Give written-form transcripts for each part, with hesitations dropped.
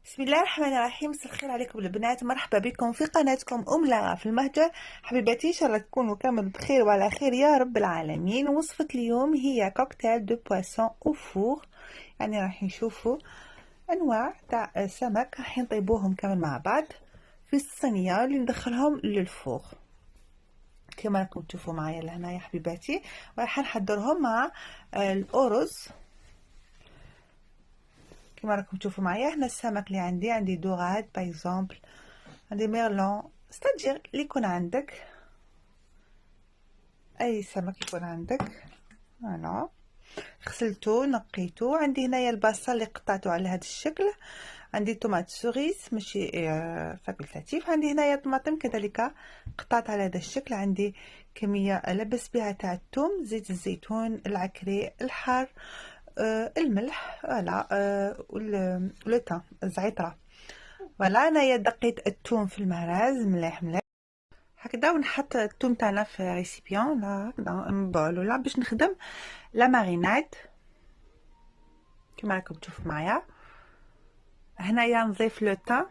بسم الله الرحمن الرحيم. مساء الخير عليكم البنات، مرحبا بكم في قناتكم لارا في المهجر. حبيباتي ان شاء الله تكونوا كامل بخير وعلى خير يا رب العالمين. وصفة اليوم هي كوكتيل دو بواسون او فور، يعني راح نشوفوا انواع تاع سمك راح نطيبوهم كامل مع بعض في الصينيه اللي ندخلهم للفوغ كما راكم تشوفوا معايا لهنا يا حبيباتي. راح نحضرهم مع الارز كما راكم تشوفوا معايا. هنا السمك اللي عندي دوراد باغ اكزومبل، عندي ميرلون، ستاجير اللي يكون عندك اي سمك يكون عندك. فوالا غسلته نقيته. عندي هنايا البصل اللي قطعته على هذا الشكل. عندي طوماط سوريس ماشي فاكولتاتيف. عندي هنايا طماطم كذلك قطعت على هذا الشكل. عندي كميه لبس بها تاع الثوم، زيت الزيتون، العكري، الحار، الملح، فوالا ولو الزعتره. فوالا انايا دقيت الثوم في المهراز مليح مليح هكذا، ونحط الثوم تاعنا في ريسيبيون لا هكذا نبول ولا باش نخدم لا ماريناد كما راكم تشوفوا معايا. هنايا نضيف لو تان.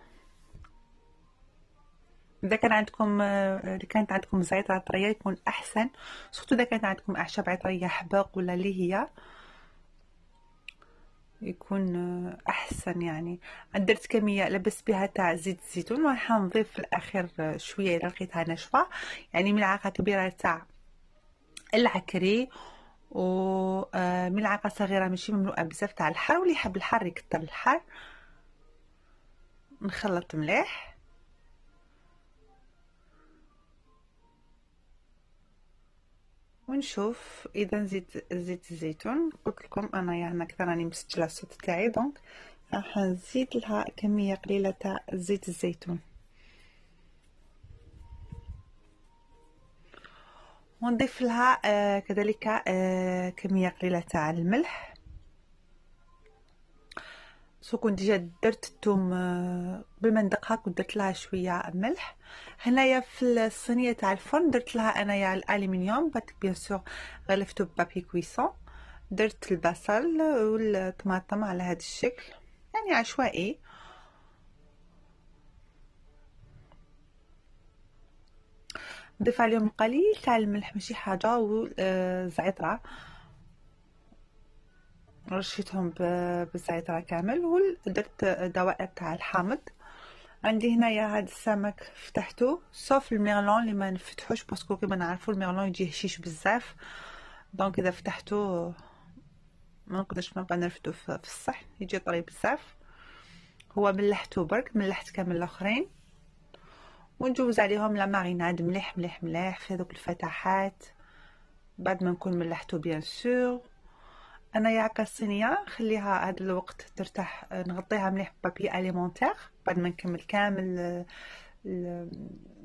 اذا كان عندكم كانت عندكم زيت طريه يكون احسن، سورتو اذا كانت عندكم اعشاب عطريه حباق ولا اللي هي يكون احسن. يعني درت كميه لبس بها تاع زيت الزيتون، وراح نضيف في الاخير شويه اذا لقيتها ناشفه، يعني ملعقه كبيره تاع العكري وملعقه صغيره ماشي مملوءه بزاف تاع الحار، واللي يحب الحار يكتر الحار. نخلط مليح ونشوف اذا نزيد زيت الزيتون. قلت لكم انا يعني اكثر راني مسجله الصوت تاعي، دونك راح نزيد لها كميه قليله تاع زيت الزيتون، ونضيف لها كذلك كميه قليله تاع الملح. سو كنت ديجا درت الثوم بالمندقه، كنت درت لها شويه ملح. هنايا في الصينيه تاع الفرن درت لها انايا الالومنيوم باتك بيان سور غلفته ببابي كويسون. درت البصل والطماطم على هذا الشكل يعني عشوائي. نضيف عليهم قليل تاع الملح ماشي حاجه، والزعتره رشيتهم بالزعتره كامل، ودرت دوائر تاع الحامض. عندي هنايا هذا السمك فتحته صوف الميرلون اللي ما نفتحوش باسكو كيما نعرفوا الميرلون يجي هشيش بزاف، دونك اذا فتحته ما نقدرش نبقى نرفدو في الصحن يجي طري بزاف. هو ملحته برك، ملحت كامل الاخرين، ونجوز عليهم لا ماريناد مليح مليح مليح في هذوك الفتحات بعد ما نكون ملحته بيان سور. انا ياك الصينيه نخليها هذا الوقت ترتاح، نغطيها مليح ببابي اليمونتير بعد ما نكمل كامل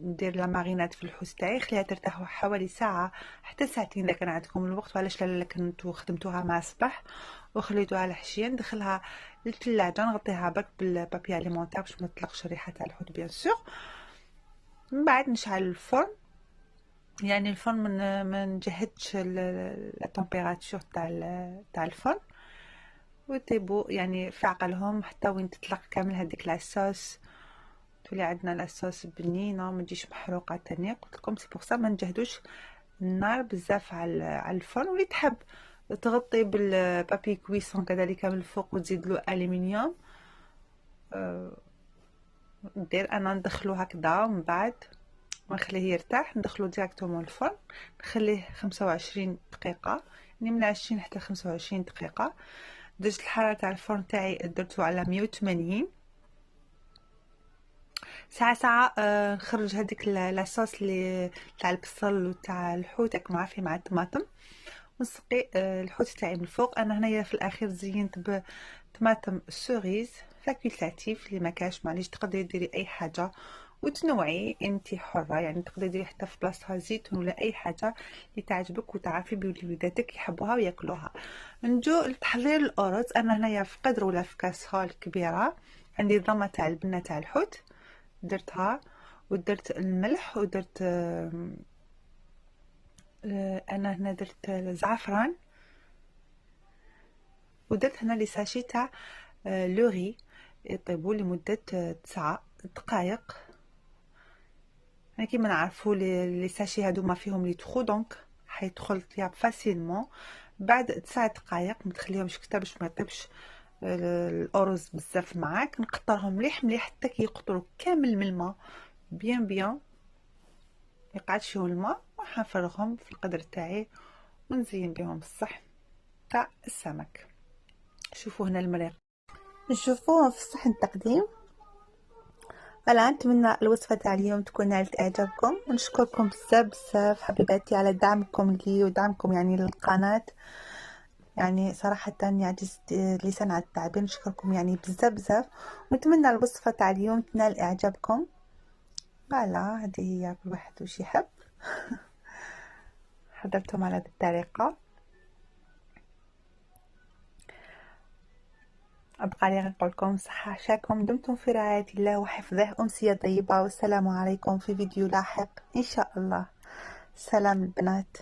ندير لا ماريناد في الحوت تاعي. خليها ترتاح حوالي ساعه حتى ساعتين اذا كان عندكم الوقت، وعلاش لا كنتو خدمتوها مع الصباح وخليتوها العشيه ندخلها للثلاجه نغطيها برك بالبابي اليمونتير باش ما تطلقش ريحه تاع الحوت بيان سور. من بعد نشعل الفرن، يعني الفرن ما نجهدش لا تمبيراتور تاع الفرن، ويطيبوا يعني في عقلهم حتى وين تطلق كامل هذيك لاصوص تولي عندنا لاصوص بنينه ما تجيش محروقه تاني. قلت لكم سي بور سا ما نجهدوش النار بزاف على الفرن. واللي تحب تغطي بالبابي كويسون كذلك من الفوق وتزيد له الومنيوم ندير انا ندخلو هكذا، ومن بعد ما نخليه يرتاح ندخلو ديريكتومون الفرن نخليه 25 دقيقه، يعني من 20 حتى 25 دقيقه. درجه الحراره تاع الفرن تاعي درتو على 180. ساعه نخرج هذيك لاصوص اللي تاع البصل وتاع الحوت راكم عارفين مع الطماطم، ونسقي الحوت تاعي من الفوق. انا هنايا في الاخير زينت بطماطم سوريز فاكولتاتيف، اللي ما كاش معليش تقدري ديري اي حاجه وتنوعي انت حره، يعني تقدري ديري حتى في بلاصتها زيتون ولا اي حاجه اللي تعجبك وتعرفي بلي وليداتك يحبوها وياكلوها. نجو لتحضير الارز. انا هنايا في قدر ولا في كاسرول كبيره عندي ضمه تاع البنه تاع الحوت درتها، ودرت الملح، ودرت انا هنا درت الزعفران، ودرت هنا لي ساشي تاع لوري. يطيبوا لمدة 9 دقائق. يعني كيما نعرفوا لي ساشي هادو ما فيهم لي تخو، دونك حيدخل الطياب فاسيلمون. بعد 9 دقائق ما تخليهمش كتر باش ما يطيبش الارز بزاف معاك. نقطرهم مليح مليح حتى كيقطروا كامل من الماء، بيان بيان يقعدش فيهم الماء، وحنفرغهم في القدر تاعي ونزين بهم الصحن تاع السمك. شوفوا هنا المريق، نشوفوه في الصحن التقديم. فوالا، نتمنى الوصفه تاع اليوم تكون نالت اعجابكم، ونشكركم بزاف بزاف حبيباتي على دعمكم لي ودعمكم يعني للقناه. يعني صراحه يعجز اللسان على التعبير، نشكركم يعني بزاف بزاف، ونتمنى الوصفه تاع اليوم تنال اعجابكم. فوالا، هذه هي كل واحد وش يحب. حضرتهم على هذه الطريقه. أبقى لي نقول لكم صحة عشاكم، دمتم في رعاية الله وحفظه. أمسية طيبة، والسلام عليكم في فيديو لاحق إن شاء الله. سلام البنات.